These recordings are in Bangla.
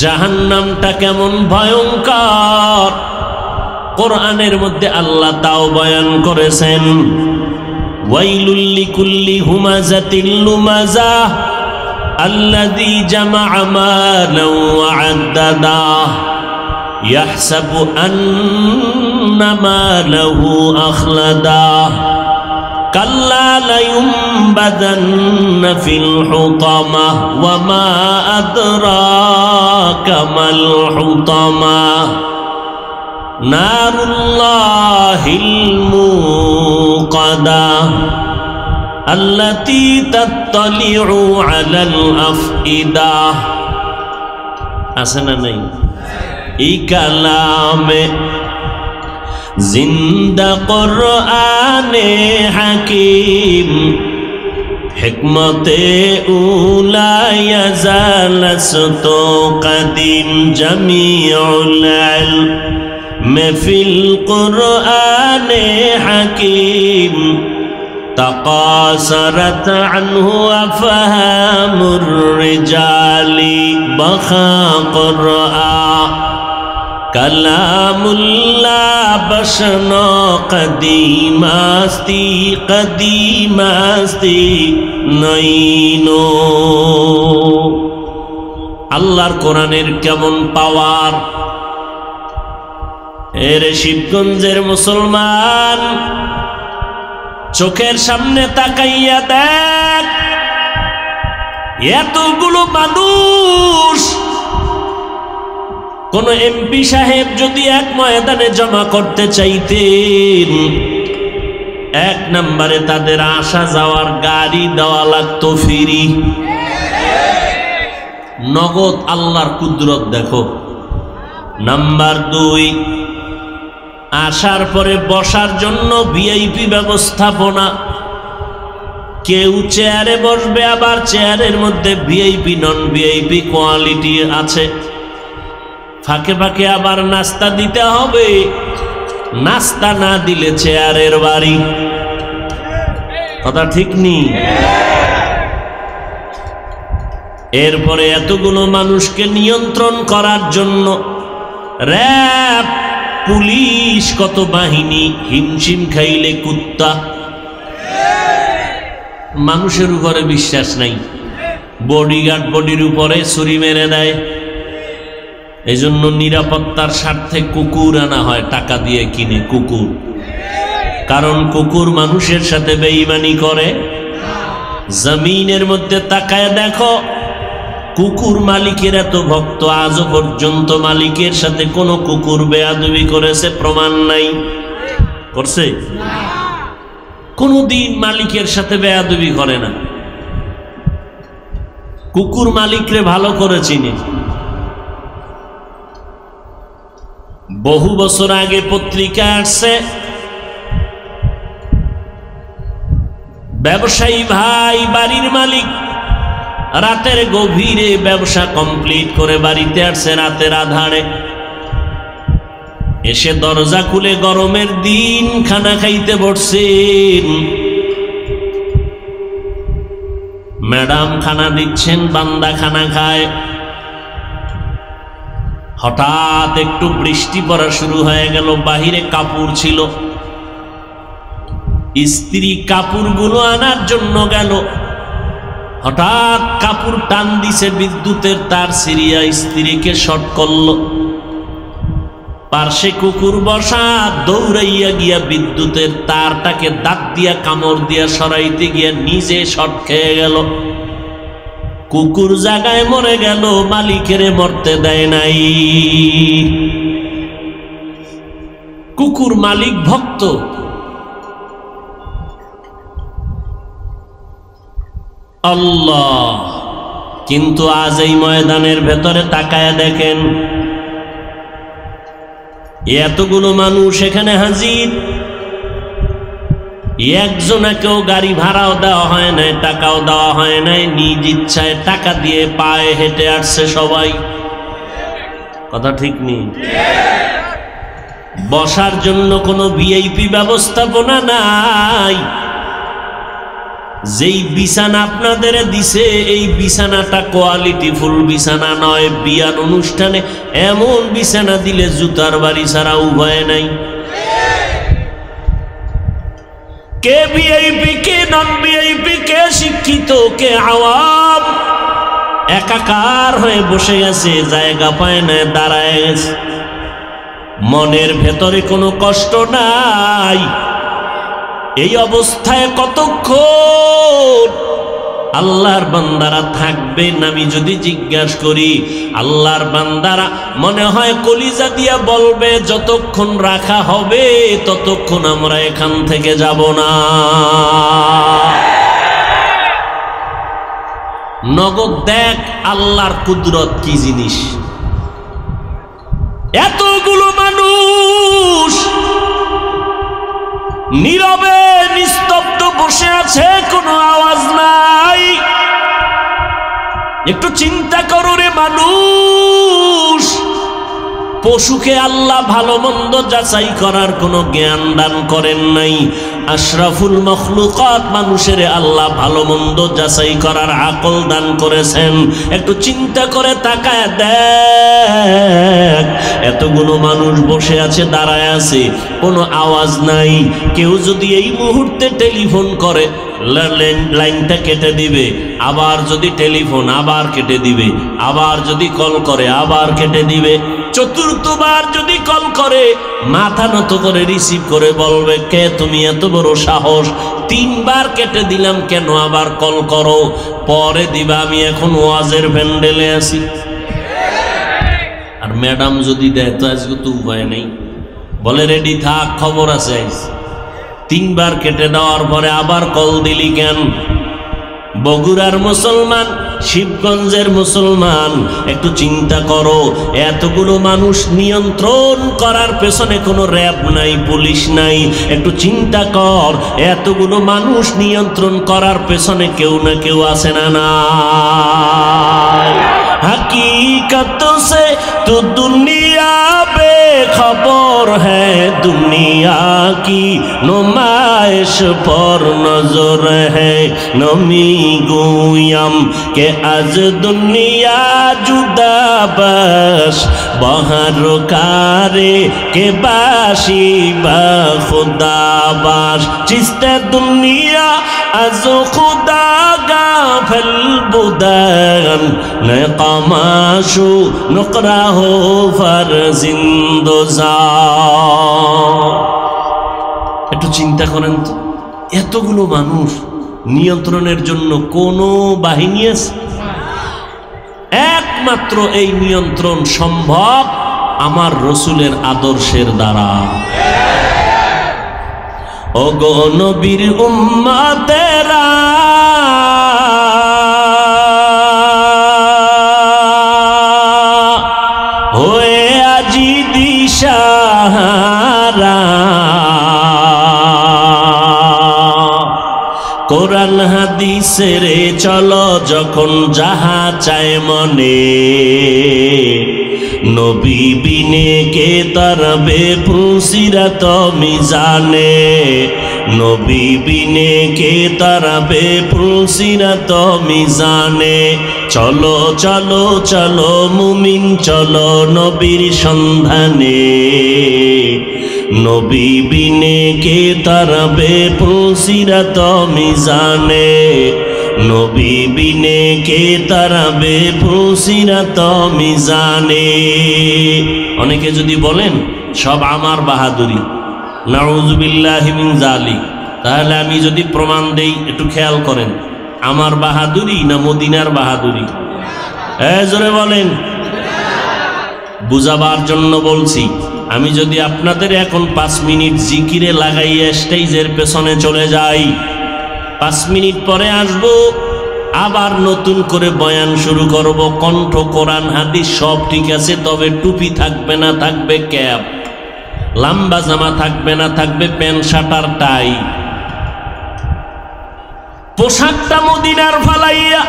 জাহান্নামটা কেমন ভয়ঙ্কর কোরআনের মধ্যে আল্লাহ তাও বয়ান করেছেন। ওয়াইলুল লিকুল্লি হুমাযাতিল লুমাযা আল্লাযী জামা'a মালান ওয়া আদ্দাদা ইয়াহসাবু আন্না মালাহু আখলাদা কাল্লা লায়ুমবাদান্না ফিল হুতামা ওয়া মা আদরাকা মাল হুতামা নারুল্লাহিল মুকাদা আল্লাতী তাত্তালিউ আলাল আফইদা। আছে না নাই? এই কালামে জিন্দা কুরআনে হাকিম হিকমতে উলা ইয়াজালাসতু কাদিম জামিউল ইলম ফিল কুরআনে হাকিম তাকাসারাত আনহু আফহামুর রিজালি বাখা কুরআন কালামুল্লাহ বশন কদিমাস্তি নইনো। আল্লাহর কোরআনের কেমন পাওয়ার! এর শিবগঞ্জের মুসলমান, চোখের সামনে তাকাইয়া দেখ, এতগুলো মানুষ কোন এমপি সাহেব যদি এক ময়দানে জমা করতে চাইতেন, এক নম্বরে তাদের আসা যাওয়ার গাড়ি দেওয়া লাগতো ফ্রি, নগদ। আল্লাহর কুদরত দেখো। নাম্বার 2, আসার পরে বসার জন্য ভিআইপি ব্যবস্থাপনা। কেউ চেয়ারে বসবে, আবার চেয়ারের মধ্যে ভিআইপি নন ভিআইপি কোয়ালিটি আছে। ফাঁকে ফাঁকে আবার নাস্তা দিতে হবে, নাস্তা না দিলে চেয়ারের বাড়ি। কথা ঠিক নেই? এরপরে এতগুলো মানুষকে নিয়ন্ত্রণ করার জন্য র‍্যাব, পুলিশ, কত বাহিনী, হিমশিম খাইলে কুত্তা। মানুষের উপরে বিশ্বাস নাই, বডিগার্ড বডির উপরে ছুরি মেরে দেয়। এই জন্য নিরাপত্তার স্বার্থে কুকুর আনা হয়, টাকা দিয়ে কিনে কুকুর। কারণ কুকুর মানুষের সাথে বেঈমানি করে। জমিনের মধ্যে তাকায় দেখো, কুকুর মালিকের এত ভক্ত, আজও পর্যন্ত মালিকের সাথে কোনো কুকুর বেয়াদবি করেছে প্রমাণ নাই। করছে? কোনদিন মালিকের সাথে বেয়াদবি করে না। কুকুর মালিকরে ভালো করে চিনে। বহু বছর আগে পত্রিকা আসছে, ব্যবসায়ী ভাই, বাড়ির মালিক, রাতের গভীরে ব্যবসা কমপ্লিট করে বাড়িতে আসছে রাতের আধারে। এসে দরজা খুলে গরমের দিন খানা খাইতে বসছেন। ম্যাডাম খানা দিচ্ছেন, বান্দা খানা খায়। হঠাৎ একটু বৃষ্টি পড়া শুরু হয়ে গেল। বাহিরে কাপড় ছিল, স্ত্রী কাপড়গুলো আনার জন্য গেল। হঠাৎ কাপড় টান দিছে, বিদ্যুতের তার সিরিয়া স্ত্রীকে শর্ট করল। পার্শ্বে কুকুর বসা, দৌড়াইয়া গিয়া বিদ্যুতের তারটাকে দাঁত দিয়া কামড় দিয়া সরাইতে গিয়া নিজে শর্ট খেয়ে গেল। কুকুর জায়গায় মরে গেল, মালিকেরে মরতে দেয় নাই। কুকুর মালিক ভক্ত। আল্লাহ! কিন্তু আজ এই ময়দানের ভেতরে তাকায় দেখেন, এতগুলো মানুষ এখানে হাজির। একজনাকেও গাড়ি ভাড়াও দেওয়া হয় নাই, টাকাও দেওয়া হয় নাই, নিজ ইচ্ছায় টাকা দিয়ে পায়ে হেঁটে আসছে সবাই। কথা ঠিক নেই? বসার জন্য কোনো ভিআইপি ব্যবস্থাপনা নাই। যেই বিছানা আপনাদের দিছে এই বিছানাটা কোয়ালিটিফুল বিছানা নয়। বিয়ার অনুষ্ঠানে এমন বিছানা দিলে জুতার বাড়ি ছাড়া উপায় নাই। কে ভিআইপি, কে নন ভিআইপি, কে শিক্ষিত, কে আওয়াম, একাকার হয়ে বসে গেছে, জায়গা পায় না, দাঁড়ায় গেছে। মনের ভেতরে কোনো কষ্ট নাই। এই অবস্থায় কতক্ষণ আল্লাহর বান্দারা থাকবেন? আমি যদি জিজ্ঞাসা করি, আল্লাহর বান্দারা মনে হয় কলিজা দিয়া বলবে যতক্ষণ রাখা হবে ততক্ষণ আমরা এখান থেকে যাব না। নগদ দেখ আল্লাহর কুদরত কি জিনিস। এতগুলো মানুষ নীরবে নিস্তব্ধ বসে আছে, কোনো আওয়াজ নাই। একটু চিন্তা করো রে মানুষ, পশুকে আল্লাহ ভালো মন্দ যাচাই করার কোনো জ্ঞান দান করেন নাই। আশরাফুল মখলুকাত মানুষের আল্লাহ ভালো মন্দ যাচাই করার আকল দান করেছেন। একটু চিন্তা করে তাকায় দেখ, এতগুলো মানুষ বসে আছে, দাঁড়ায় আছে, কোনো আওয়াজ নাই। কেউ যদি এই মুহূর্তে টেলিফোন করে লাইনটা কেটে দিবে, আবার যদি টেলিফোন আবার কেটে দিবে, আবার যদি কল করে আবার কেটে দিবে, চতুর্থবার যদি কল করে মাথা নত করে রিসিভ করে বলবে, কে তুমি, এত বড় সাহস, তিনবার কেটে দিলাম কেন আবার কল করো? পরে দিবা আমি এখন ওয়াজের প্যান্ডেলে আছি। আর ম্যাডাম যদি দেয় তো আজকে তো উপায় নেই, বলে রেডি থাক, খবর আছে। তিনবার কেটে দেওয়ার পরে আবার কল দিলি কেন? বগুড়ার মুসলমান, শিবগঞ্জের মুসলমান, একটু চিন্তা করো, এতগুলো মানুষ নিয়ন্ত্রণ করার পেছনে কোনো র্যাব নাই, পুলিশ নাই। একটু চিন্তা কর, এতগুলো মানুষ নিয়ন্ত্রণ করার পেছনে কেউ না কেউ আছে না না? हकीकत से तो दुनिया बेखबर है, दुनिया की नुमाइश पर नजर है। नमी गुयम के आज दुनिया जुदा बस, बाहर कारे के बाशी बा खुदा बाश। चिस्ते दुनिया आज खुदा गाफिल बुदान, नकामाशु नुकरा हो ফারজিন্দোজা। একটু চিন্তা করেন তো, এতগুলো মানুষ নিয়ন্ত্রণের জন্য কোনো বাহিনী আছে? একমাত্র এই নিয়ন্ত্রণ সম্ভব আমার রসুলের আদর্শের দ্বারা। ওগো নবীর উম্মতেরা, হয়ে আজি দিশাহারা, কোরআন হাদিসের চলো যখন যাহা চায় মনে, নবী বিনে কে তারবে ফুলসিরাত মিজানে, নবী বিনে কে তারবে ফুলসিরাত মিজানে। চলো চলো চলো মুমিন চলো নবীর সন্ধানে, নবী বিনে কে তারবে ফুলসিরাত মিজানে, নবী বিনে কে তারাবে ফুলসিরাত মিজানে। অনেকে যদি বলেন সব আমার বাহাদুরি, নাউযুবিল্লাহি মিন যালিক, তাহলে আমি যদি প্রমাণ দেই একটু খেয়াল করেন, আমার বাহাদুরি না মদিনার বাহাদুরি? জোরে বলেন। বুঝাবার জন্য বলছি, আমি যদি আপনাদের এখন 5 মিনিট জিকিরে লাগাইয়া স্টেজের পেছনে চলে যাই, 5 মিনিট পরে আসব, আবার নতুন করে বয়ান শুরু করব। কণ্ঠ কোরআন হাদিস সব ঠিক আছে, তবে টুপি থাকবে না, থাকবে ক্যাপ, লম্বা জামা থাকবে না, থাকবে প্যান্ট শার্ট আর টাই। পোশাকটা মদিনার ফালাইয়া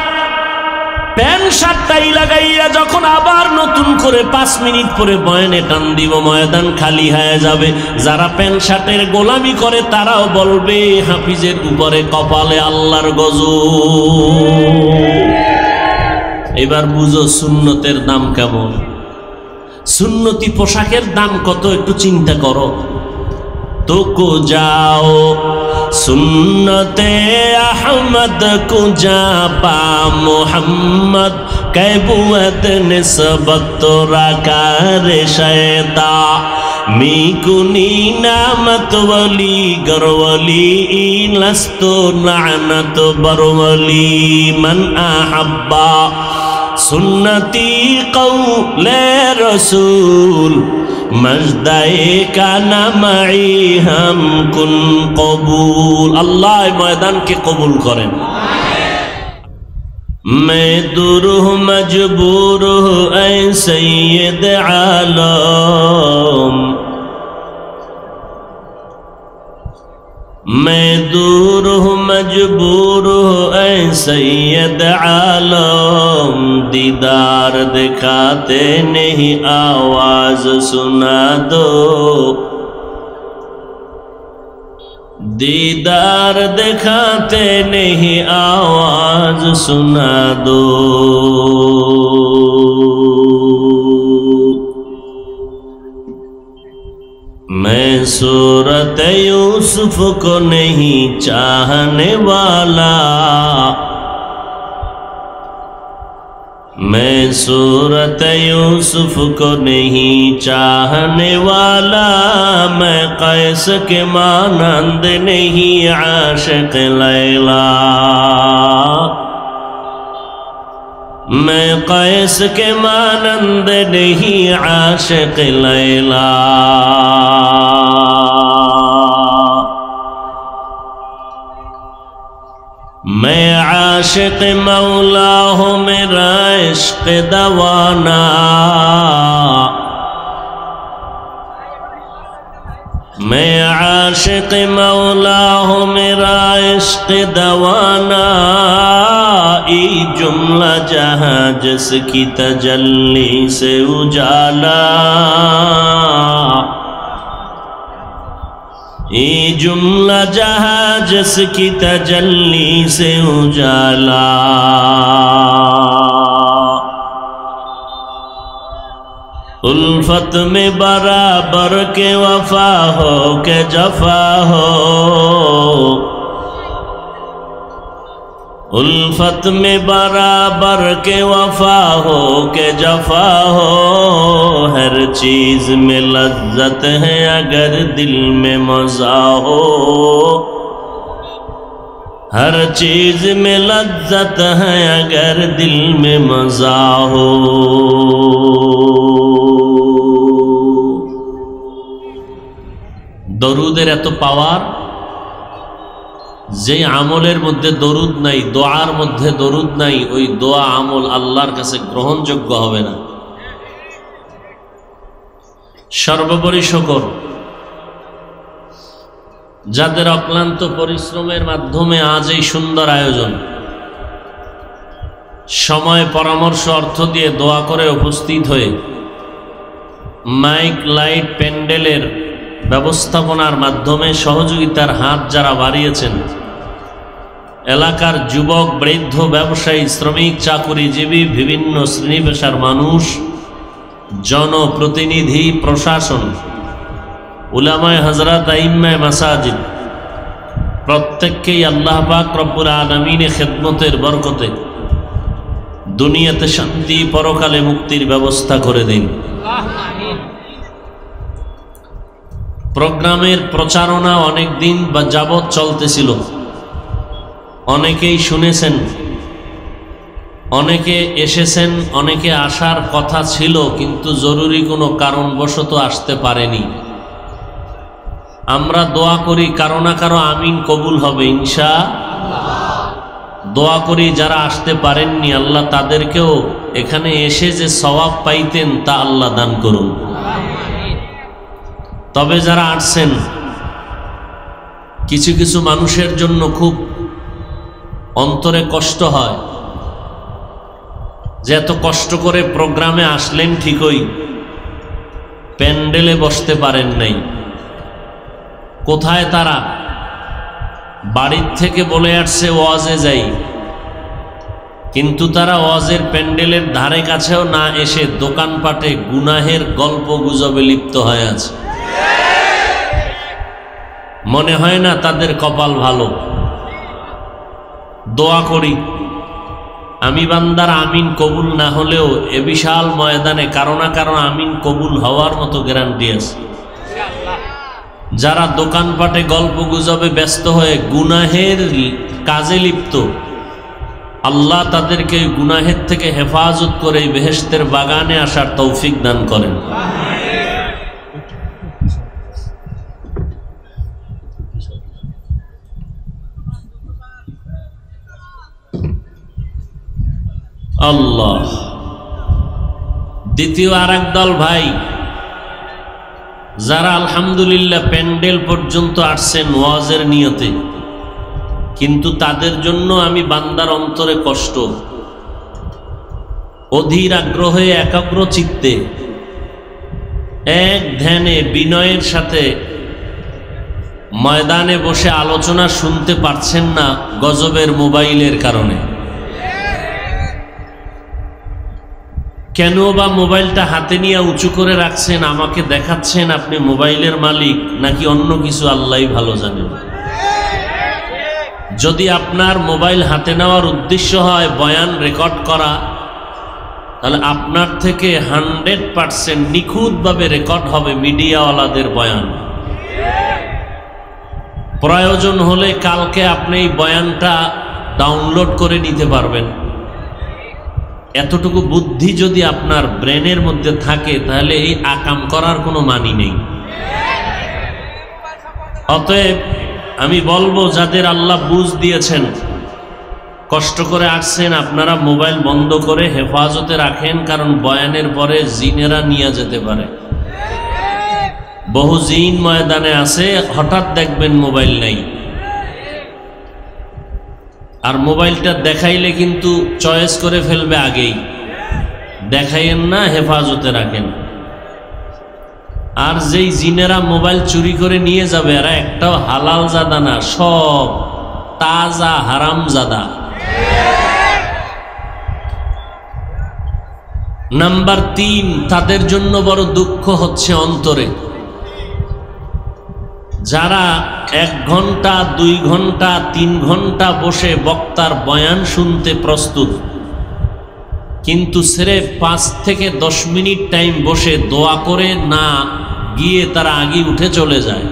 প্যান্ট শার্ট টাই লাগাইয়া যখন আবার নতুন করে করে 5 মিনিট পরে বয়ানে টান দিব, ময়দান খালি হয়ে যাবে। যারা প্যান্ট শার্টের গোলামি করে তারাও বলবে হাফিজের উপরে কপালে আল্লাহর গজব। এবার বুঝো সুন্নতের দাম কেমন, সুন্নতি পোশাকের দাম কত, একটু চিন্তা করো। তো কো যাও সুন্নতে আহমদ কুজা পা মোহাম্মদ कैबुअत निस्बत राकार शैता मीकुनी नामत वली गरवली लस्तो लानत बरवली मन अहब्बा सुन्नती कौले रसूल मजदाए का नमाई हम कुन कबूल। अल्लाह मैदान के कबूल करें। मैं दूर हूँ मजबूर हूँ ऐ सैयद आलम, मैं दूर हूँ मजबूर हूँ ऐ सैयद आलम, दीदार दिखाते नहीं आवाज सुना दो, दीदार दिखाते नहीं आवाज सुना दो। मैं सूरत यूसुफ को नहीं चाहने वाला, मैं सूरत यूसुफ को नहीं चाहने वाला, मैं कैस के मानंद नहीं आशिक लैला, मैं कैस के मानंद नहीं आशिक लैला। मैं आशिक मौला हूँ मेरा इश्क दवाना, मैं आशिक मौला हूँ मेरा इश्क दवाना, ई जुमला जहाँ जिसकी तजल्ली से उजाला, ये जुमला जहाँ जिसकी तजल्ली से उजाला। उल्फत में बराबर के वफा हो के जफा हो, उल्फत में बराबर के वफा हो के जफा हो, हर चीज में लज्जत है अगर दिल में मजा हो, हर चीज में लज्जत है अगर दिल में मजा हो। दरूदेर एत पावार, যে আমলের মধ্যে দরুদ নাই, দোয়ার মধ্যে দরুদ নাই, ওই দোয়া আমল আল্লাহর কাছে গ্রহণযোগ্য হবে না। সর্বোপরি শুকর যাদের অক্লান্ত পরিশ্রমের মাধ্যমে আজ এই সুন্দর আয়োজন, সময় পরামর্শ অর্থ দিয়ে দোয়া করে উপস্থিত হয়ে মাইক লাইট প্যান্ডেলের ব্যবস্থাপনার মাধ্যমে সহযোগিতার হাত যারা বাড়িয়েছেন, এলাকার যুবক বৃদ্ধ ব্যবসায়ী শ্রমিক চাকুরিজীবী বিভিন্ন শ্রেণী পেশার মানুষ, জনপ্রতিনিধি প্রশাসন, উলামায়ে হযরত আইম্মায়ে মাসাজিদ, প্রত্যেককেই আল্লাহ পাক রব্বুল আলামিনের খেদমতের বরকতে দুনিয়াতে শান্তি পরকালে মুক্তির ব্যবস্থা করে দিন। প্রোগ্রামের প্রচারণা অনেক দিন বা যাবৎ চলতেছিল, অনেকেই শুনেছেন, অনেকে এসেছেন, অনেকে আসার কথা ছিল কিন্তু জরুরি কোনো কারণবশত আসতে পারেনি। আমরা দোয়া করি কারো না কারো আমিন কবুল হবে ইনশাআল্লাহ। দোয়া করি যারা আসতে পারেননি আল্লাহ তাদেরকেও এখানে এসে যে সওয়াব পাইতেন তা আল্লাহ দান করুন। তবে যারা আসছেন, কিছু কিছু মানুষের জন্য খুব অন্তরে কষ্ট হয় যে এত কষ্ট করে প্রোগ্রামে আসলেন ঠিকই, প্যান্ডেলে বসতে পারেন নাই। কোথায় তারা? বাড়ির থেকে বলে আসছে ওয়াজে যাই, কিন্তু তারা ওয়াজের প্যান্ডেলের ধারে কাছেও না এসে দোকানপাটে গুনাহের গল্প গুজবে লিপ্ত হয়ে আছে। মনে হয় না তাদের কপাল ভালো। দোয়া করি আমি বান্দার আমিন কবুল না হলেও এ বিশাল ময়দানে কারো না কারো আমিন কবুল হওয়ার মতো গ্যারান্টি আছে। যারা দোকানপাটে গল্প গুজবে ব্যস্ত হয়ে গুনাহের কাজে লিপ্ত, আল্লাহ তাদেরকে গুনাহের থেকে হেফাজত করে বেহেশতের বাগানে আসার তৌফিক দান করেন। আল্লাহ। দ্বিতীয় আরেক দল ভাই, যারা আলহামদুলিল্লাহ প্যান্ডেল পর্যন্ত আসছেন ওয়াজের নিয়তে, কিন্তু তাদের জন্য আমি বান্দার অন্তরে কষ্ট। অধীর আগ্রহে একাগ্র চিত্তে এক ধ্যানে বিনয়ের সাথে ময়দানে বসে আলোচনা শুনতে পারছেন না গজবের মোবাইলের কারণে। কেন বা মোবাইলটা হাতে নিয়ে উঁচু করে রাখছেন? আমাকে দেখাচ্ছেন আপনি মোবাইলের মালিক, নাকি অন্য কিছু? আল্লাহই ভালো জানেন। যদি আপনার মোবাইল হাতে নেওয়ার উদ্দেশ্য হয় বয়ান রেকর্ড করা, তাহলে আপনার থেকে 100% নিখুঁতভাবে রেকর্ড হবে মিডিয়াওয়ালাদের বয়ান। প্রয়োজন হলে কালকে আপনি এই বয়ানটা ডাউনলোড করে নিতে পারবেন। এতটুকু বুদ্ধি যদি আপনার ব্রেনের মধ্যে থাকে, তাহলে এই আকাম করার কোনো মানি নেই। অতএব আমি বলবো, যাদের আল্লাহ বুঝ দিয়েছেন, কষ্ট করে আসছেন, আপনারা মোবাইল বন্ধ করে হেফাজতে রাখেন, কারণ বয়ানের পরে জিনেরা নিয়ে যেতে পারে। বহু জিন ময়দানে আছে, হঠাৎ দেখবেন মোবাইল নাই। আর মোবাইলটা দেখাইলে কিন্তু চয়েস করে ফেলবে আগেই। দেখাইয়েন না, হেফাজতে রাখেন। আর যেই জিনেরা মোবাইল চুরি করে নিয়ে যাবে, এরা একটাও হালাল জাদা না, সব তাজা হারাম জাদা। নাম্বার 3, তাদের জন্য বড় দুঃখ হচ্ছে অন্তরে। যারা 1 ঘন্টা 2 ঘন্টা 3 ঘন্টা বসে বক্তার বয়ান শুনতে প্রস্তুত, কিন্তু সির্ফ 5 থেকে 10 মিনিট টাইম বসে দোয়া করে না গিয়ে তারা আগে উঠে চলে যায়।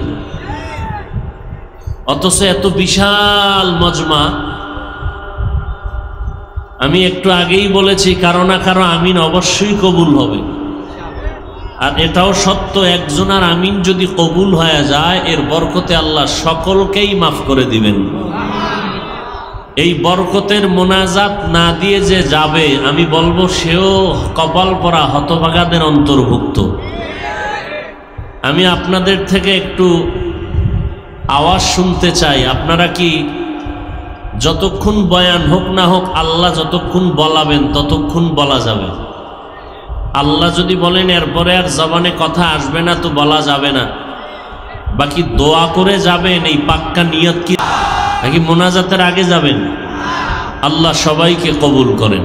অথচ এত বিশাল মজমা। আমি একটু আগেই বলেছি, কারো না কারো আমিন অবশ্যই কবুল হবে। আর এটাও সত্য, একজনের আমিন যদি কবুল হয়ে যায়, এর বরকতে আল্লাহ সকলকেই মাফ করে দিবেন। এই বরকতের মোনাজাত না দিয়ে যে যাবে, আমি বলবো সেও কপাল পরা হতভাগাদের অন্তর্ভুক্ত। আমি আপনাদের থেকে একটু আওয়াজ শুনতে চাই। আপনারা কি যতক্ষণ বয়ান হোক না হোক, আল্লাহ যতক্ষণ বলাবেন ততক্ষণ বলা যাবে? আল্লাহ যদি বলেন এরপরে আর জবানে কথা আসবে না, তো বলা যাবে না। বাকি দোয়া করে যাবেন, এই পাক্কা নিয়ত কি? নাকি মোনাজাতের আগে যাবেন? আল্লাহ সবাইকে কবুল করেন।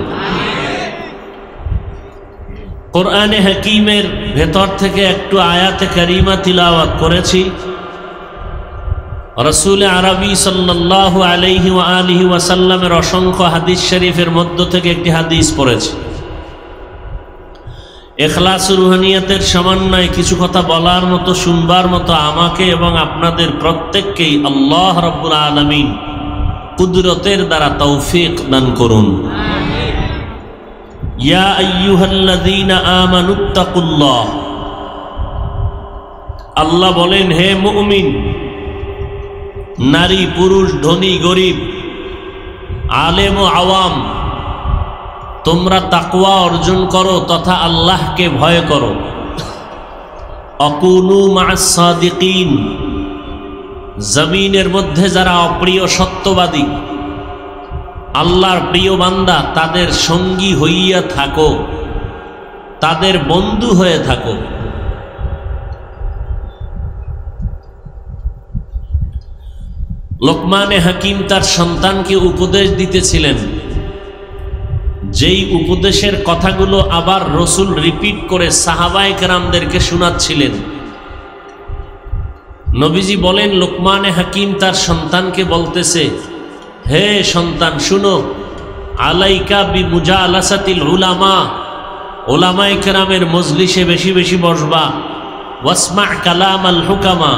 কোরআনে হাকিমের ভেতর থেকে একটু আয়াতে কারিমা তিলাওয়াত করেছি। রাসূল আরবি সাল্লাল্লাহু আলাইহি ওয়া আলিহি ওয়াসাল্লামের অসংখ্য হাদিস শরীফের মধ্য থেকে একটি হাদিস পড়েছি। ইখলাস রুহানিয়াতের সমন্বয়ে কিছু কথা বলার মতো, শুনবার মতো আমাকে এবং আপনাদের প্রত্যেককেই আল্লাহ রাব্বুল আলামিন কুদরতের দ্বারা তৌফিক দান করুন। ইয়া আইয়ুহাল্লাযীনা আমানুত্তাকুল্লাহ। আল্লাহ বলেন, হে মুমিন, নারী পুরুষ, ধনী গরিব, আলেম ও আওয়াম, তোমরা তাকওয়া অর্জন করো তথা আল্লাহকে ভয় করো। আকুনু মা'আস সাদিকিন। জমিনের মধ্যে যারা অপ্রিয় সত্যবাদী, আল্লাহর প্রিয় বান্দা, তাদের সঙ্গী হইয়া থাকো, তাদের বন্ধু হয়ে থাকো। লোকমানে হাকিম তার সন্তানকে উপদেশ দিতেছিলেন, যেই উপদেশের কথাগুলো আবার রসুল রিপিট করে সাহাবায়ে কেরামদেরকে শোনাচ্ছিলেন। নবীজি বলেন, লোকমানে হাকিম তার সন্তানকে বলতেছে, হে সন্তান শুনো, আলাইকা বিমুজালাসাতিল উলামা, উলামায়ে কেরামের মজলিসে বেশি বেশি বসবা, ওয়াসমা কালাম আল হুকামা,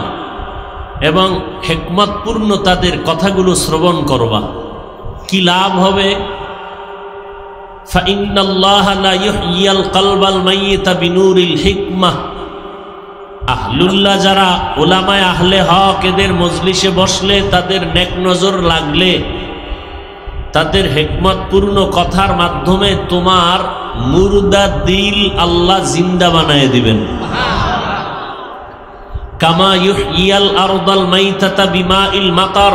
এবং হিকমতপূর্ণ তাদের কথাগুলো শ্রবণ করবা। কি লাভ হবে? ফাইন্নাল্লাহা লা ইউহয়িল কলবাল মাইয়িতা বিনুরিল হিকমাহ। আহলুল্লাহ যারা উলামায়ে আহলে হক, এদের মজলিসে বসলে, তাদের নেক নজর লাগলে, তাদের হিকমতপূর্ণ কথার মাধ্যমে তোমার মুর্দা দিল আল্লাহ জিন্দা বানায় দিবেন। কামা ইউহয়িল আরদাল মাইতাতা বিমাইল মাতার।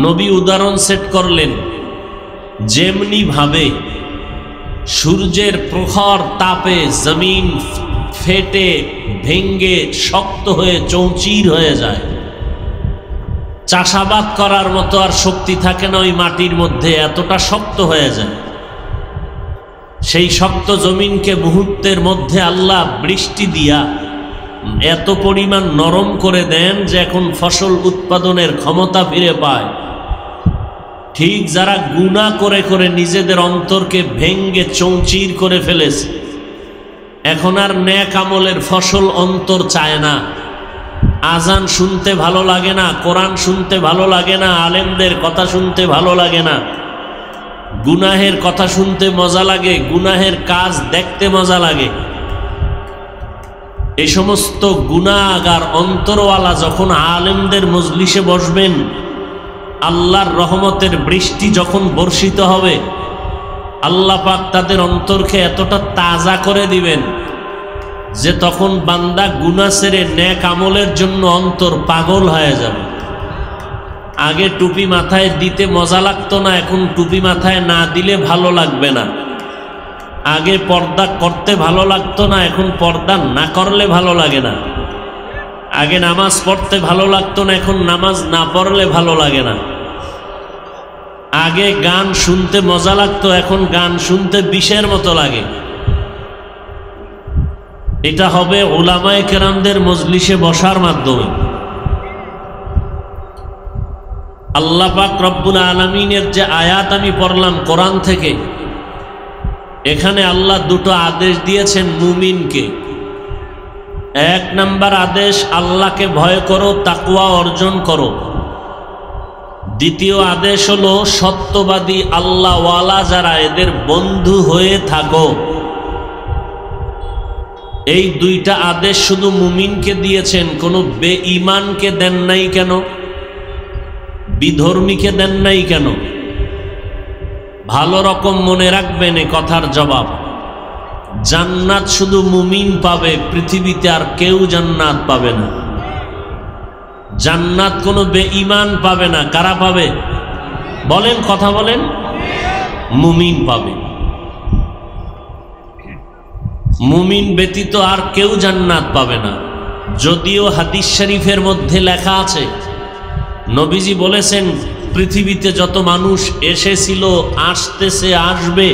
নবী উদাহরণ সেট করলেন, যেমনি ভাবে সূর্যের প্রখর তাপে জমিন ফেটে ভেঙ্গে শক্ত হয়ে চৌচির হয়ে যায়, চাষাবাদ করার মতো আর শক্তি থাকে না ওই মাটির মধ্যে, এতটা শক্ত হয়ে যায়। সেই শক্ত জমিনকে মুহূর্তের মধ্যে আল্লাহ বৃষ্টি দিয়া এত পরিমাণ নরম করে দেন যে এখন ফসল উৎপাদনের ক্ষমতা ফিরে পায়। ঠিক যারা গুনাহ করে করে নিজেদের অন্তরকে ভেঙ্গে চৌচির করে ফেলেছে, এখন আর নেক আমলের ফসল অন্তর চায় না। আজান শুনতে ভালো লাগে না, কোরআন শুনতে ভালো লাগে না, আলেমদের কথা শুনতে ভালো লাগে না, গুনাহের কথা শুনতে মজা লাগে, গুনাহের কাজ দেখতে মজা লাগে। এই সমস্ত গুনাহগার অন্তরওয়ালা যখন আলেমদের মজলিসে বসবেন, আল্লাহর রহমতের বৃষ্টি যখন বর্ষিত হবে, আল্লাহ পাক তাদের অন্তরকে এতটা তাজা করে দিবেন যে তখন বান্দা গুনাহ ছেড়ে নেক আমলের জন্য অন্তর পাগল হয়ে যাবে। আগে টুপি মাথায় দিতে মজা লাগতো না, এখন টুপি মাথায় না দিলে ভালো লাগবে না। আগে পর্দা করতে ভালো লাগতো না, এখন পর্দা না করলে ভালো লাগে না। আগে নামাজ পড়তে ভালো লাগতো না, এখন নামাজ না পড়লে ভালো লাগে না। আগে গান শুনতে মজা লাগতো, এখন গান শুনতে বিষের মতো লাগে। এটা হবে উলামায়ে কেরামদের মজলিসে বসার মাধ্যমে। আল্লাহ পাক রব্বুল আলামিনের যে আয়াত আমি পড়লাম কোরআন থেকে, এখানে আল্লাহ দুটো আদেশ দিয়েছেন মুমিনকে। এক নাম্বার আদেশ, আল্লাহকে ভয় করো, তাকওয়া অর্জন করো। দ্বিতীয় আদেশ হলো সত্যবাদী আল্লাহওয়ালা যারা, এদের বন্ধু হয়ে থাকো। এই দুইটা আদেশ শুধু মুমিনকে দিয়েছেন, কোনো বেঈমানকে দেন নাই কেন? বিধর্মীকে দেন নাই কেন? ভালো রকম মনে রাখবেন এ কথার জবাব। জান্নাত শুধু মুমিন পাবে, পৃথিবীতে আর কেউ জান্নাত পাবে না। জান্নাত কোনো বেঈমান পাবে না। কারা পাবে বলেন? কথা বলেন। মুমিন পাবে। মুমিন ব্যতীত আর কেউ জান্নাত পাবে না। যদিও হাদিস শরীফের মধ্যে লেখা আছে, নবীজি বলেছেন পৃথিবীতে যত মানুষ এসেছিল, আসতেছে, আসবে,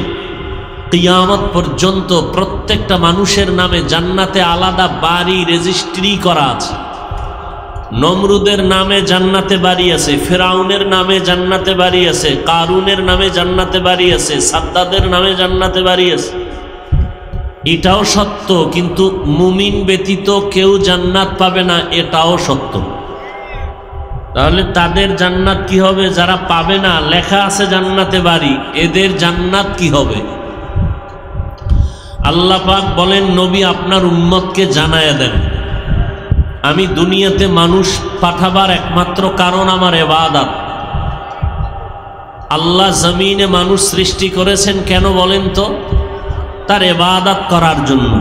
কিয়ামত পর্যন্ত প্রত্যেকটা মানুষের নামে জান্নাতে আলাদা বাড়ি রেজিস্ট্রি করা আছে। নমরুদের নামে জান্নাতে বাড়ি আছে, ফেরাউনের নামে জান্নাতে বাড়ি আছে, কারুনের নামে জান্নাতে বাড়ি আছে, সাদ্দাদের নামে জান্নাতে বাড়ি আছে। এটাও সত্য, কিন্তু মুমিন ব্যতীত কেউ জান্নাত পাবে না, এটাও সত্য। তাহলে তাদের জান্নাত কি হবে? যারা পাবে না, লেখা আছে জান্নাতে বাড়ি, এদের জান্নাত কি হবে? আল্লাহ পাক বলেন, নবী আপনার উম্মতকে জানায়া দেন, আমি দুনিয়াতে মানুষ পাঠাবার একমাত্র কারণ আমার ইবাদত। আল্লাহ জমিনে মানুষ সৃষ্টি করেছেন কেন বলেন তো? তার ইবাদত করার জন্য।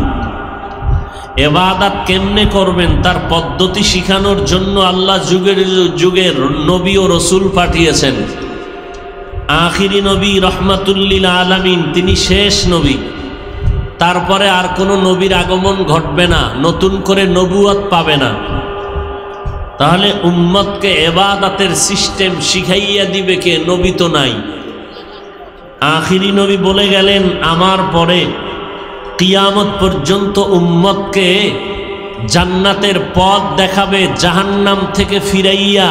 ইবাদত কেমনে করবেন তার পদ্ধতি শিখানোর জন্য আল্লাহ যুগের যুগের নবী ও রসুল পাঠিয়েছেন। আখিরি নবী রহমাতুল্লিল আলামিন, তিনি শেষ নবী। তারপরে আর কোনো নবীর আগমন ঘটবে না, নতুন করে নবুয়ত পাবে না। তাহলে উম্মতকে ইবাদতের সিস্টেম শিখাইয়া দিবে কে? নবী তো নাই। আখিরি নবী বলে গেলেন, আমার পরে কিয়ামত পর্যন্ত উম্মতকে জান্নাতের পথ দেখাবে, জাহান্নাম থেকে ফিরাইয়া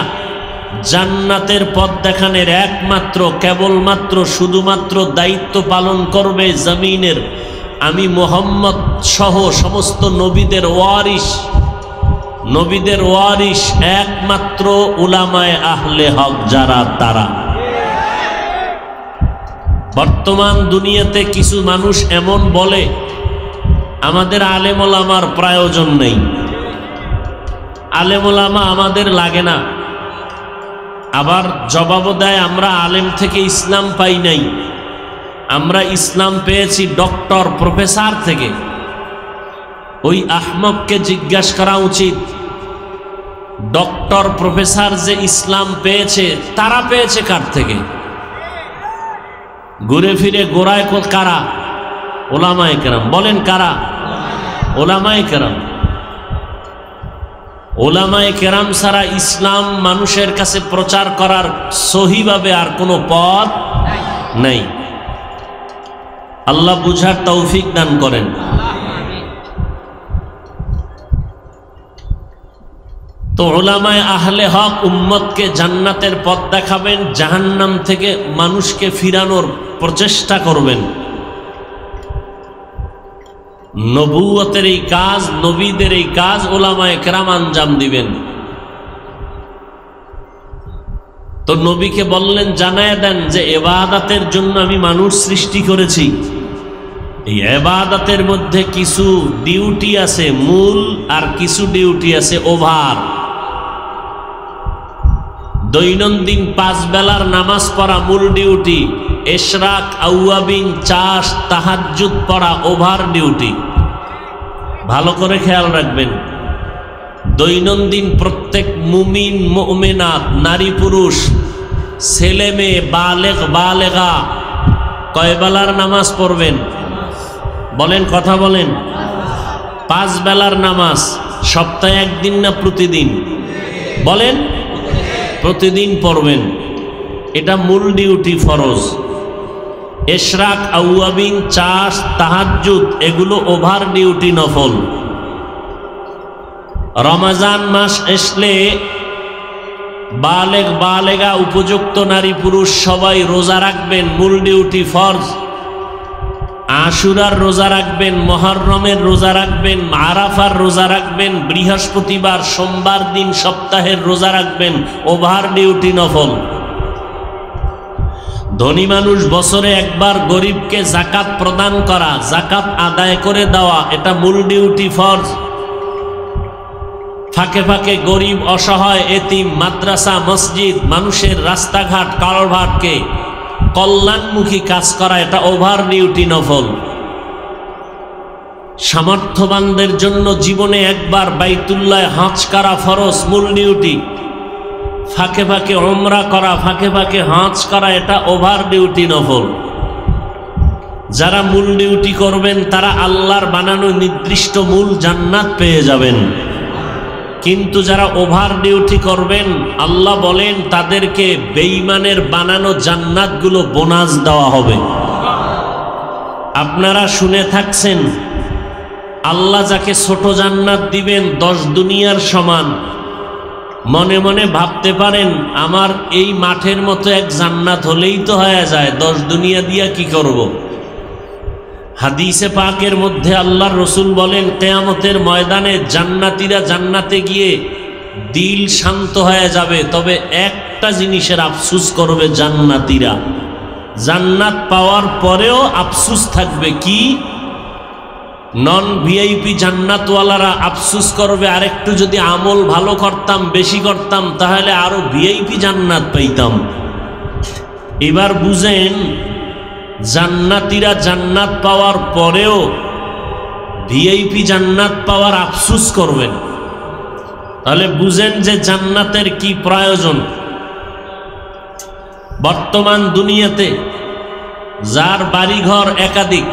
জান্নাতের পথ দেখানোর একমাত্র কেবলমাত্র শুধুমাত্র দায়িত্ব পালন করবে জমিনের আমি মুহাম্মদ সহ সমস্ত নবীদের ওয়ারিস। নবীদের ওয়ারিস একমাত্র উলামায়ে আহলে হক যারা, তারা। বর্তমান দুনিয়াতে কিছু মানুষ এমন বলে আমাদের আলেম ওলামার প্রয়োজন নেই, আলেম ওলামা আমাদের লাগে না। আবার জবাবও দেয়, আমরা আলেম থেকে ইসলাম পাই নাই, আমরা ইসলাম পেয়েছি ডক্টর প্রফেসর থেকে। ওই আহমককে জিজ্ঞাসা করা উচিত, ডক্টর প্রফেসর যে ইসলাম পেয়েছে তারা পেয়েছে কার থেকে? ঘুরে ফিরে গোড়ায় কারা? ওলামায়ে কেরাম। বলেন কারা? ওলামায়ে কেরাম। ওলামায়ে কেরাম ছাড়া ইসলাম মানুষের কাছে প্রচার করার সহিভাবে আর কোনো পথ নাই। আল্লাহ বুঝার তৌফিক দান করেন। তো উলামায়ে আহলে হক উম্মতকে জান্নাতের পথ দেখাবেন, জাহান্নাম থেকে মানুষকে ফিরানোর প্রচেষ্টা করবেন। নবুয়তের এই কাজ, নবীদের এই কাজ উলামায়ে কেরাম আঞ্জাম দিবেন। তো নবীকে বললেন, জানায় দেন যে ইবাদতের জন্য আমি মানুষ সৃষ্টি করেছি। এই ইবাদতের মধ্যে কিছু ডিউটি আছে মূল, আর কিছু ডিউটি আছে ওভার। দৈনন্দিন 5 বেলার নামাজ পড়া মূল ডিউটি, ইশরাক, আউয়াবিন, চাষ, তাহাজ্জুদ পড়া ওভার ডিউটি। ভালো করে খেয়াল রাখবেন, দৈনন্দিন প্রত্যেক মুমিন মুমিনাত, নারী পুরুষ, ছেলে মেয়ে, বালেগ বালেগা কয় বেলার নামাজ পড়বেন? বলেন, কথা বলেন। 5 বেলার নামাজ, সপ্তাহে একদিন না প্রতিদিন? বলেন, প্রতিদিন পড়বেন। এটা মূল ডিউটি, ফরজ। ইশরাক, আউয়াবিন, চাষ, তাহাজ্জুদ এগুলো ওভার ডিউটি, নফল। রমজান মাস আসলে বালেগ বালেগা উপযুক্ত নারী পুরুষ সবাই রোজা রাখবেন, মূল ডিউটি, ফরজ। আশুরার রোজা রাখবেন, মুহররমের রোজা রাখবেন, আরাফার রোজা রাখবেন, বৃহস্পতিবার সোমবার দিন সপ্তাহের রোজা রাখবেন, ওভার ডিউটি, নফল। ধনী মানুষ বছরে একবার গরিবকে যাকাত প্রদান করা, যাকাত আদায় করে দেওয়া, এটা মূল ডিউটি, ফরজ। ফাঁকে ফাঁকে গরিব, অসহায়, এতিম, মাদ্রাসা, মসজিদ, মানুষের রাস্তাঘাট, কালভার্টকে কল্যাণমুখী কাজ করা, এটা ওভার ডিউটি, নফল। সামর্থ্যবানদের জন্য জীবনে একবার বাইতুল্লাহ হজ করা ফরজ, মূল ডিউটি। ফাঁকে ফাঁকে উমরা করা, ফাঁকে ফাঁকে হজ করা, এটা ওভার ডিউটি, নফল। যারা মূল ডিউটি করবেন তারা আল্লাহর বানানো নির্দিষ্ট মূল জান্নাত পেয়ে যাবেন। কিন্তু যারা ওভার ডিউটি করবেন, আল্লাহ বলেন তাদেরকে বেঈমানের বানানো জান্নাতগুলো বোনাস দেওয়া হবে। আপনারা শুনে থাকছেন, আল্লাহ যাকে ছোট জান্নাত দিবেন 10 দুনিয়ার সমান। মনে মনে ভাবতে পারেন, আমার এই মাঠের মতো এক জান্নাত হলেই তো হয়ে যায়, 10 দুনিয়া দিয়া কি করব? হাদিসে পাকের মধ্যে আল্লাহর রসুল বলেন, কিয়ামতের ময়দানে জান্নাতীরা জান্নাতে গিয়ে দিল শান্ত হয়ে যাবে, তবে একটা জিনিসের আফসোস করবে জান্নাতীরা। জান্নাত পাওয়ার পরেও আফসোস থাকবে, কি? নন ভিআইপি জান্নাতওয়ালারা আফসোস করবে, আরেকটু যদি আমল ভালো করতাম, বেশি করতাম, তাহলে আরো ভিআইপি জান্নাত পাইতাম। এবার বুঝেন, জান্নাতীরা জান্নাত পাওয়ার পরেও ভিআইপি জান্নাত পাওয়ার আফসোস করবেন। তাহলে বুঝেন যে জান্নাতের কি প্রয়োজন। বর্তমান দুনিয়াতে যার বাড়িঘর একাধিক,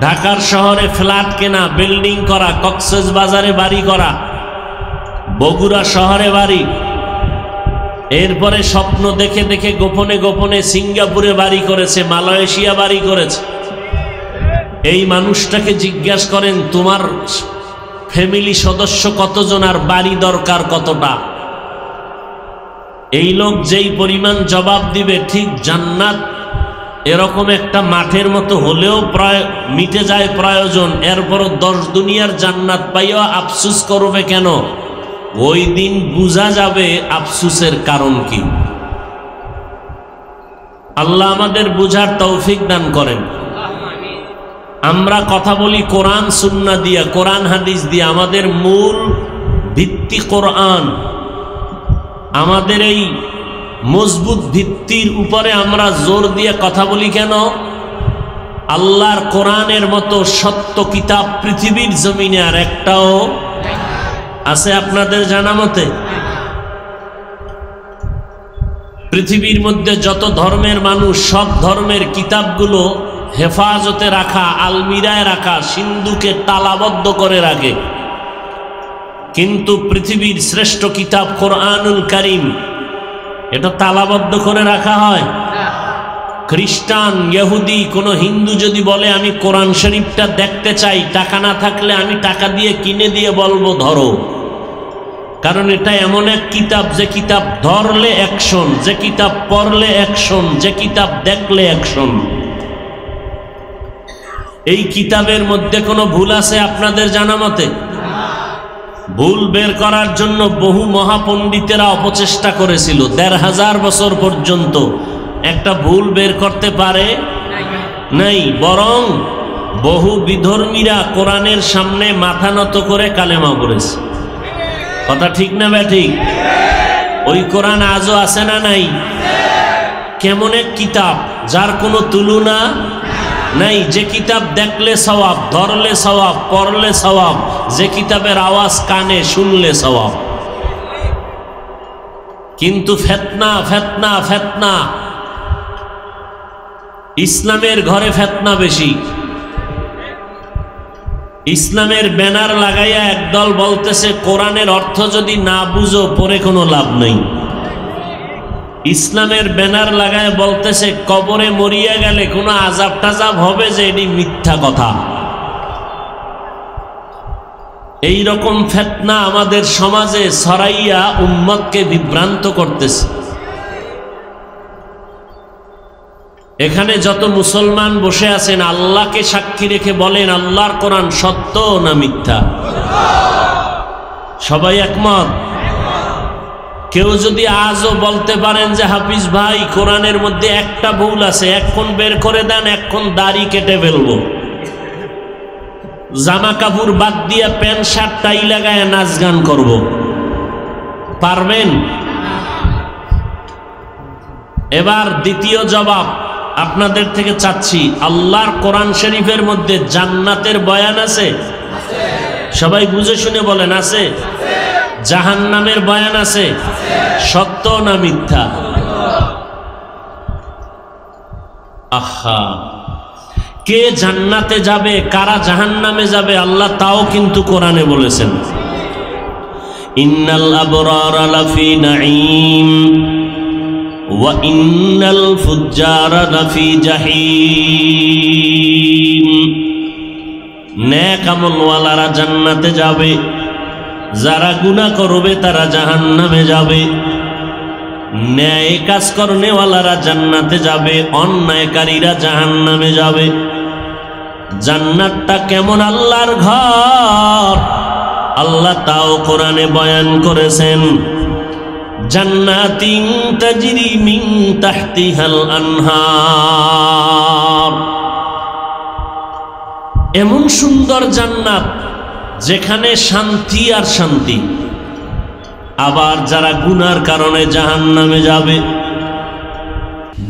ঢাকার শহরে ফ্ল্যাট কেনা, বিল্ডিং করা, কক্সবাজারে বাড়ি করা, বগুড়া শহরে বাড়ি, এরপরে স্বপ্ন দেখে দেখে গোপনে গোপনে সিঙ্গাপুরে বাড়ি করেছে, মালয়েশিয়া বাড়ি করেছে। এই মানুষটাকে জিজ্ঞাসা করেন তোমার ফ্যামিলি সদস্য কতজন আর বাড়ি দরকার কতটা? এই লোক যেই পরিমাণ জবাব দিবে, ঠিক জান্নাত এরকম একটা মাঠের মতো হলেও প্রায় মিটে যায় প্রয়োজন, এরপরও 10 দুনিয়ার জান্নাত পাইও আফসুস করবে কেন? ওই দিন বুঝা যাবে আফসুসের কারণ কি। আল্লাহ আমাদের বুঝার তৌফিক দান করেন। আমরা কথা বলি কোরআন সুন্নাহ দিয়া, কোরআন হাদিস দিয়া, আমাদের মূল ভিত্তি কোরআন। আমাদের এই মজবুত ভিত্তির উপরে আমরা জোর দিয়ে কথা বলি কেন? আল্লাহর কোরআনের মতো সত্য কিতাব পৃথিবীর জমিনে আর একটাও আছে আপনাদের জানা মতে? পৃথিবীর মধ্যে যত ধর্মের মানুষ, সব ধর্মের কিতাবগুলো হেফাজতে রাখা, আলমিরায় রাখা, সিন্ধুকে তালাবদ্ধ করে রাখে, কিন্তু পৃথিবীর শ্রেষ্ঠ কিতাব কোরআনুল কারীম এটা তালাবদ্ধ করে রাখা হয়? খ্রিস্টান, ইহুদি, কোন হিন্দু যদি বলে আমি কোরআন শরীফটা দেখতে চাই, টাকা না থাকলে আমি টাকা দিয়ে কিনে দিয়ে বলবো ধরো, কারণ এটা এমন এক কিতাব যে কিতাব ধরলে অ্যাকশন, যে কিতাব পড়লে অ্যাকশন, যে কিতাব দেখলে অ্যাকশন। এই কিতাবের মধ্যে কোনো ভুল আছে আপনাদের জানা মতে? ভুল বের করার জন্য বহু মহাপণ্ডিতেরা অপচেষ্টা করেছিল, 1500 বছর পর্যন্ত একটা ভুল বের করতে পারে নাই, বরং বহু বিধর্মীরা কোরআনের সামনে মাথা নত করে কালেমা পড়েছে। কথা ঠিক না ব্যাঠিক? ওই কোরআন আজও আছে না নাই? কেমন এক কিতাব যার কোনো তুলনা নাই, যে কিতাব দেখলে সওয়াব, ধরলে সওয়াব, পড়লে সওয়াব, যে কিতাবের আওয়াজ কানে শুনলে সওয়াব। কিন্তু ফিতনা ফিতনা ফিতনা, ইসলামের ঘরে ফিতনা বেশি। ইসলামের ব্যানার লাগাইয়া একদল বলতেছে কোরআনের অর্থ যদি না বুঝো পরে কোনো লাভ নেই। ইসলামের ব্যানার লাগায় বলতেছে কবরে মরিয়া গেলে কোনো আযাব টাজাব হবে, যে এটি মিথ্যা কথা। এই রকম ফিতনা আমাদের সমাজে ছড়াইয়া উম্মতকে বিভ্রান্ত করতেছে। এখানে যত মুসলমান বসে আছেন আল্লাহকে সাক্ষী রেখে বলেন আল্লাহর কোরআন সত্য না মিথ্যা? সবাই একমত? কেউ যদি আজও বলতে পারেন যে হাফিজ ভাই কোরআনের মধ্যে একটা ভুল আছে, এখন বের করে দেন, এখন দাড়ি কেটে ফেলবো, জামা কাপড় বাদ দিয়ে প্যান্ট শার্ট টাই লাগায় নাচ গান করব, পারবেন? এবার দ্বিতীয় জবাব আপনাদের থেকে চাচ্ছি, আল্লাহর কোরআন শরীফের মধ্যে জান্নাতের বয়ান আছে? সবাই বুঝে শুনে বলেন আছে? জাহান্নামের বয়ান আছে? সত্য না মিথ্যা? আহা, কে জান্নাতে যাবে কারা জাহান্নামে যাবে আল্লাহ তাও কিন্তু কোরআনে বলেছেন। ইন্নাল আবরারা লাফি নাঈম ওয়া ইন্নাল ফুজ্জারা লাফি জাহিম। নেক আমলওয়ালারা জান্নাতে যাবে, যারা গুনাহ করবে তারা জাহান্নামে যাবে। ন্যায় কাজ করনেওয়ালারা জান্নাতে যাবে, অন্যায়কারীরা জাহান্নামে যাবে। জান্নাতটা কেমন আল্লাহর ঘর আল্লাহ তাও কোরআনে বয়ান করেছেন। জান্নাতিন তাজরি মিন তাহতিহাল আনহার, এমন সুন্দর জান্নাত যেখানে শান্তি আর শান্তি। আবার যারা গুনার কারণে জাহান্নামে যাবে,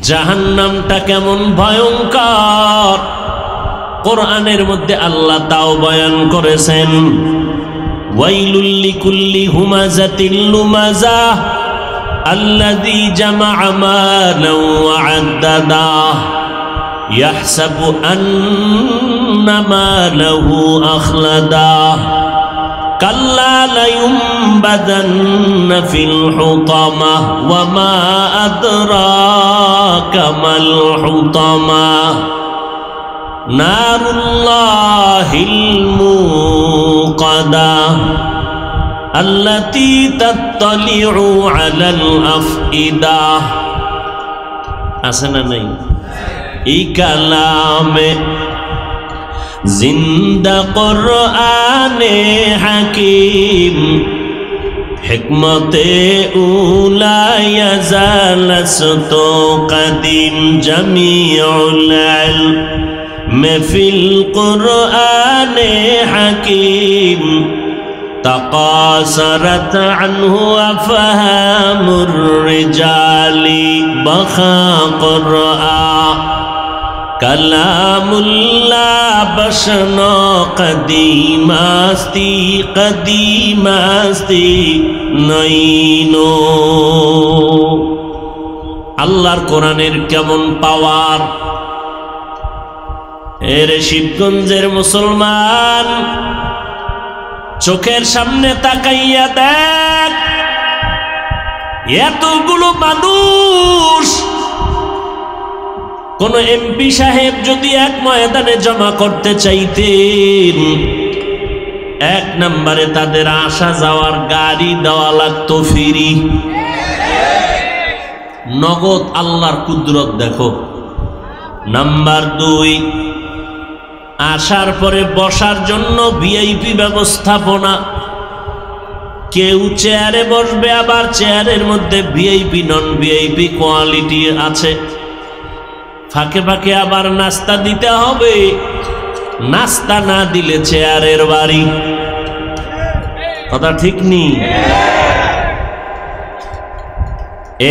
জাহান্নামটা কেমন ভয়ঙ্কর কোরআনের মধ্যে আল্লাহ তাও বয়ান করেছেন। ওয়াইলুল লিকুল্লি হুমাযাতিল লুমাযাহ الذي جمع مالا وعدده يحسب أن ماله أخلده كلا لينبذن في الحطمة وما أدراك ما الحطمة نار الله الموقدة التي تطلع على الأفئدة আসে না নাই এই কালামে জিন্দা কুরআনে হাকিম হিকমতে উলা ইয়াজালসতু কদিম জামিউল ইলম ফিল কুরআনে হাকিম تقاصرت عنه أفهام الرجال بخا قرآن كلام الله بشنا قديم استی نইনো আল্লাহর কোরআনের কেমন পাওয়ার। এর শিবগঞ্জের মুসলমান চোখের সামনে তাকাইয়া দেখ, এতগুলো মানুষ কোন এমপি সাহেব যদি এক ময়দানে জমা করতে চাইতেন, এক নম্বরে তাদের আসা যাওয়ার গাড়ি দেওয়া লাগতো ফ্রি, নগদ। আল্লাহর কুদরত দেখো। নাম্বার 2, আসার পরে বসার জন্য ভিআইপি ব্যবস্থাপনা। কেউ চেয়ারে বসবে, আবার চেয়ারের মধ্যে ভিআইপি নন ভিআইপি কোয়ালিটি আছে। ফাঁকে ফাঁকে আবার নাস্তা দিতে হবে, নাস্তা না দিলে চেয়ারের বাড়ি। কথা ঠিক নেই?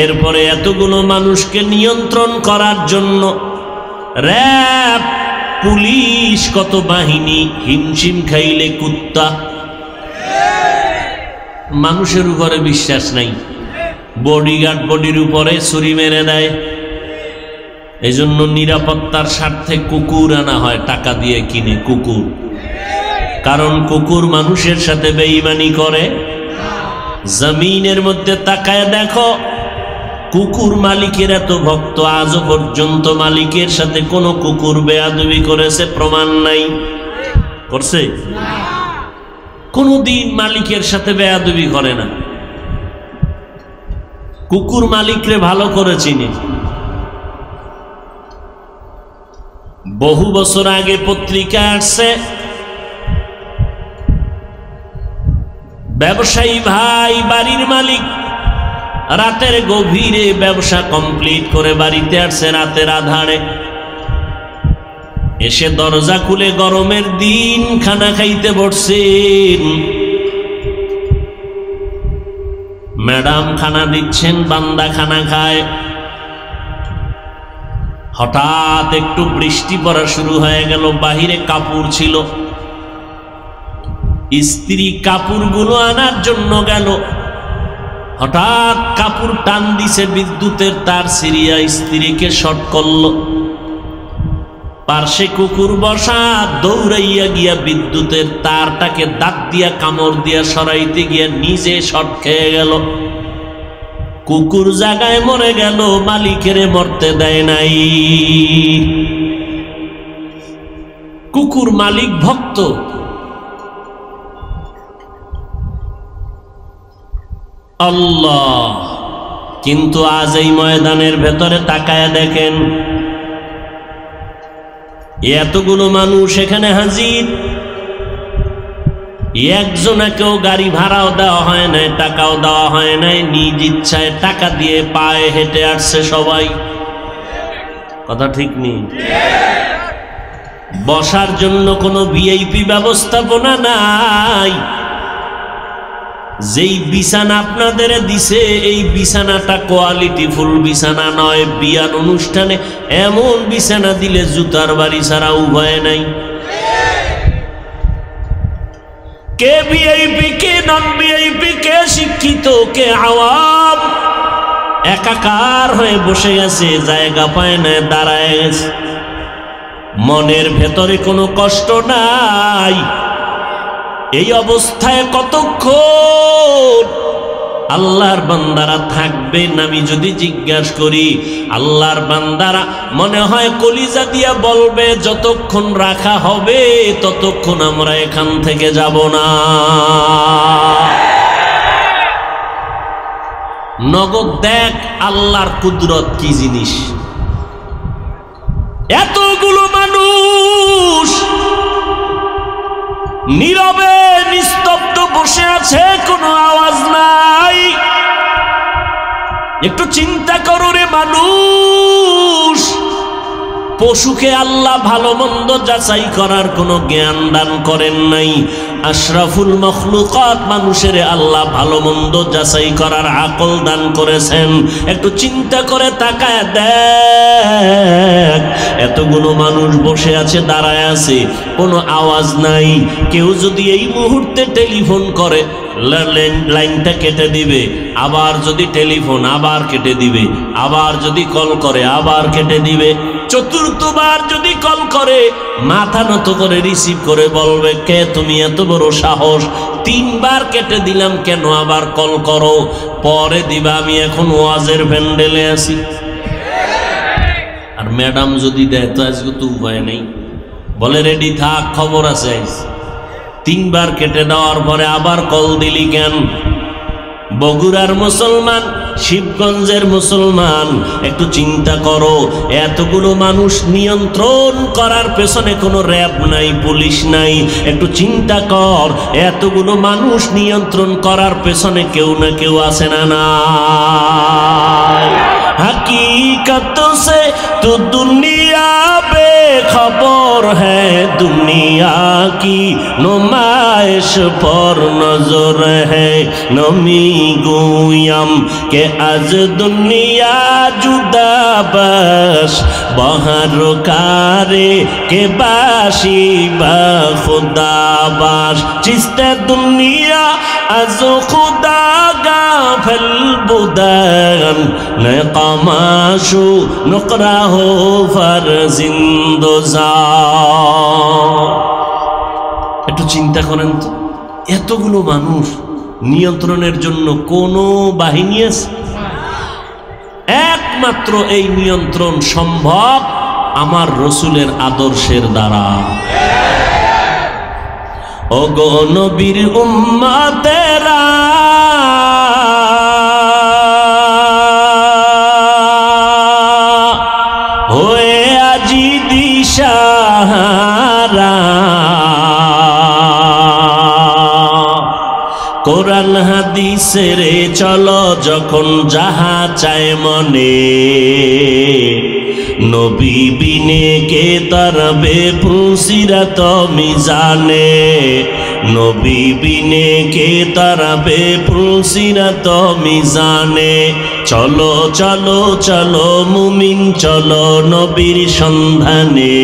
এরপরে এতগুলো মানুষকে নিয়ন্ত্রণ করার জন্য র‍্যাব, পুলিশ, কত বাহিনী, হিমশিম খাইলে কুত্তা। মানুষের উপরে বিশ্বাস নাই, বডিগার্ড বডির উপরে ছুরি মেরে দেয়। এই জন্য নিরাপত্তার স্বার্থে কুকুর আনা হয়, টাকা দিয়ে কিনে কুকুর। কারণ কুকুর মানুষের সাথে বেঈমানি করে। জমিনের মধ্যে তাকায় দেখো, কুকুর মালিকের এত ভক্ত, আজও পর্যন্ত মালিকের সাথে কোনো কুকুর বেয়াদবি করেছে প্রমাণ নাই। করছে? কোনদিন মালিকের সাথে বেয়াদবি করে না। কুকুর মালিকরে ভালো করে চিনে। বহু বছর আগে পত্রিকা আসছে, ব্যবসায়ী ভাই, বাড়ির মালিক, রাতের গভীরে ব্যবসা কমপ্লিট করে বাড়িতে আসছে রাতের আধারে। এসে দরজা খুলে গরমের দিন খানা খাইতে বসছেন। ম্যাডাম খানা দিচ্ছেন, বান্দা খানা খায়। হঠাৎ একটু বৃষ্টি পড়া শুরু হয়ে গেল। বাহিরে কাপড় ছিল, স্ত্রী কাপড়গুলো আনার জন্য গেল। হঠাৎ কাপড় টান দিছে, বিদ্যুতের তার সিরিয়া স্ত্রীকে শর্ট করল। পার্শ্বে কুকুর বসা, দৌড়াইয়া গিয়া বিদ্যুতের তারটাকে দাঁত দিয়া কামড় দিয়া সরাইতে গিয়া নিজে শর্ট খেয়ে গেল। কুকুর জায়গায় মরে গেল, মালিকেরে মরতে দেয় নাই। কুকুর মালিক ভক্ত। আল্লাহ! কিন্তু আজ এই ময়দানের ভেতরে তাকায় দেখেন, এতগুলো মানুষ এখানে হাজির। একজনাকেও গাড়ি ভাড়াও দেওয়া হয় নাই, টাকাও দেওয়া হয় নাই, নিজ ইচ্ছায় টাকা দিয়ে পায়ে হেঁটে আসছে সবাই। কথা ঠিক নেই? বসার জন্য কোনো ভিআইপি ব্যবস্থাপনা নাই। যেই বিছানা আপনাদের দিছে, এই বিছানাটা কোয়ালিটি ফুল বিছানা নয়। বিয়ার অনুষ্ঠানে এমন বিছানা দিলে জুতার বাড়ি ছাড়া উভয় নাই। কে ভিআইপি, কে নন ভিআইপি, কে শিক্ষিত, কে আওয়াম, একাকার হয়ে বসে গেছে, জায়গা পায় না, দাঁড়ায় গেছে। মনের ভেতরে কোনো কষ্ট নাই। এই অবস্থায় কতক্ষণ আল্লাহর বান্দারা থাকবেন? আমি যদি জিজ্ঞাসা করি, আল্লাহর বান্দারা মনে হয় কলিজা দিয়া বলবে, যতক্ষণ রাখা হবে ততক্ষণ আমরা এখান থেকে যাব না। নগদ দেখ আল্লাহর কুদরত কি জিনিস। এতগুলো মানুষ নীরবে নিস্তব্ধ বসে আছে, কোনো আওয়াজ নাই। একটু চিন্তা করো রে মানুষ, পশুকে আল্লাহ ভালো মন্দ যাচাই করার কোনো জ্ঞান দান করেন নাই। আশরাফুল মখলুকাত মানুষের আল্লাহ ভালো মন্দ যাচাই করার আকল দান করেছেন। একটু চিন্তা করে তাকায় দেখ, এতগুলো মানুষ বসে আছে, দাঁড়ায় আছে, কোনো আওয়াজ নাই। কেউ যদি এই মুহূর্তে টেলিফোন করে, লাইনটা কেটে দিবে, আবার যদি টেলিফোন আবার কেটে দিবে, আবার যদি কল করে আবার কেটে দিবে, চতুর্থবার যদি কল করে মাথা নত করে রিসিভ করে বলবে, কে তুমি, এত বড় সাহস, 3 বার কেটে দিলাম কেন আবার কল করো? পরে দিবা, আমি এখন ওয়াজের প্যান্ডেলে আছি। আর ম্যাডাম যদি দেয় তো আজকে তো উপায় নেই, বলে রেডি থাক, খবর আছে। 3 বার কেটে দেওয়ার পরে আবার কল দিলি কেন? বগুড়ার মুসলমান, শিবগঞ্জের মুসলমান, একটু চিন্তা করো, এতগুলো মানুষ নিয়ন্ত্রণ করার পেছনে কোনো র্যাব নাই, পুলিশ নাই। একটু চিন্তা কর, এতগুলো মানুষ নিয়ন্ত্রণ করার পেছনে কেউ না কেউ আছে না না? हकीकत से तो दुनिया बेखबर है, दुनिया की नुमाइश पर नजर है। नमी गोयम के आज दुनिया जुदा बस, बाहर कारे के बाशी बा खुदा बाश। चिस्ते दुनिया आज खुदा गाफिल बुदन, नकामाशु नुकरा हो ফারজিন্দোজা। একটু চিন্তা করেন তো, এতগুলো মানুষ নিয়ন্ত্রণের জন্য কোনো বাহিনী আছে? একমাত্র এই নিয়ন্ত্রণ সম্ভব আমার রসুলের আদর্শের দ্বারা। ওগো নবীর উম্মতেরা, হয়ে আজি দিশাহারা, কোরআন হাদিসের চলো যখন যাহা চায় মনে, নবী বিনে কে তারবে ফুলসিরাত মিজানে, নবী বিনে কে তারবে ফুলসিরাত মিজানে। চলো চলো চলো মুমিন চলো নবীর সন্ধানে,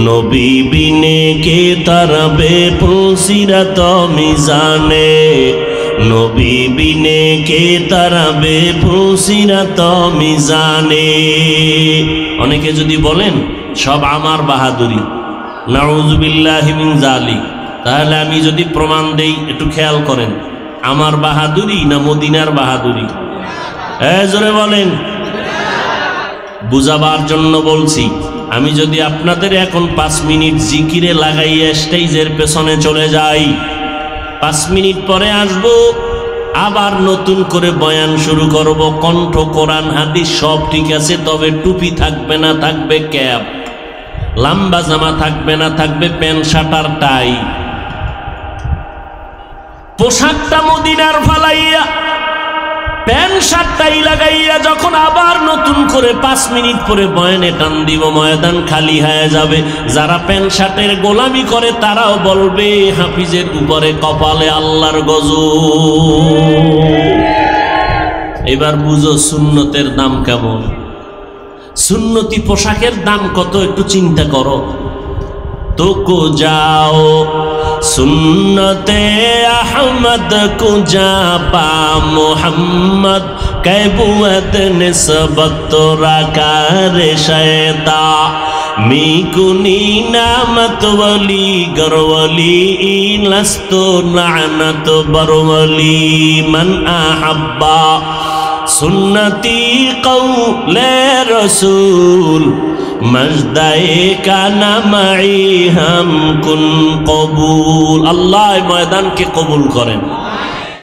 নবী বিনে কে তারবে ফুলসিরাত মিজানে, নবী বিনে কে তারাবে ফুলসিরাত মিজানে। অনেকে যদি বলেন সব আমার বাহাদুরি, নাউযুবিল্লাহি মিন যালিক, তাহলে আমি যদি প্রমাণ দেই একটু খেয়াল করেন, আমার বাহাদুরি না মদিনার বাহাদুরি? জোরে বলেন। বুঝাবার জন্য বলছি, আমি যদি আপনাদের এখন 5 মিনিট জিকিরে লাগাইয়া স্টেজের পেছনে চলে যাই, 5 মিনিট পরে আসব, আবার নতুন করে বয়ান শুরু করব। কণ্ঠ কোরআন হাদিস সব ঠিক আছে, তবে টুপি থাকবে না, থাকবে ক্যাপ, লম্বা জামা থাকবে না, থাকবে প্যান্ট শার্ট আর টাই। পোশাকটা মদিনার ফালাইয়া প্যান্ট শার্টটাই লাগাইয়া যখন আবার নতুন করে 5 মিনিট পরে বয়ানে টান দিব, ময়দান খালি হয়ে যাবে। যারা প্যান্ট শার্টের গোলামি করে তারাও বলবে হাফিজের উপরে কপালে আল্লাহর গজব। এবার বুঝো সুন্নতের দাম কেমন, সুন্নতি পোশাকের দাম কত, একটু চিন্তা করো। তো কো যাও सुन्नते अहमद को जापा मोहम्मद कैबुअत निस्बत तो राकार शैता मीकुनी नामत वली गरवली लस्तो नानत बरवली मन अहब्बा सुन्नती कौले रसूल मजदाए का नमाई हम कुन कबूल। अल्लाह मैदान के कबूल करें।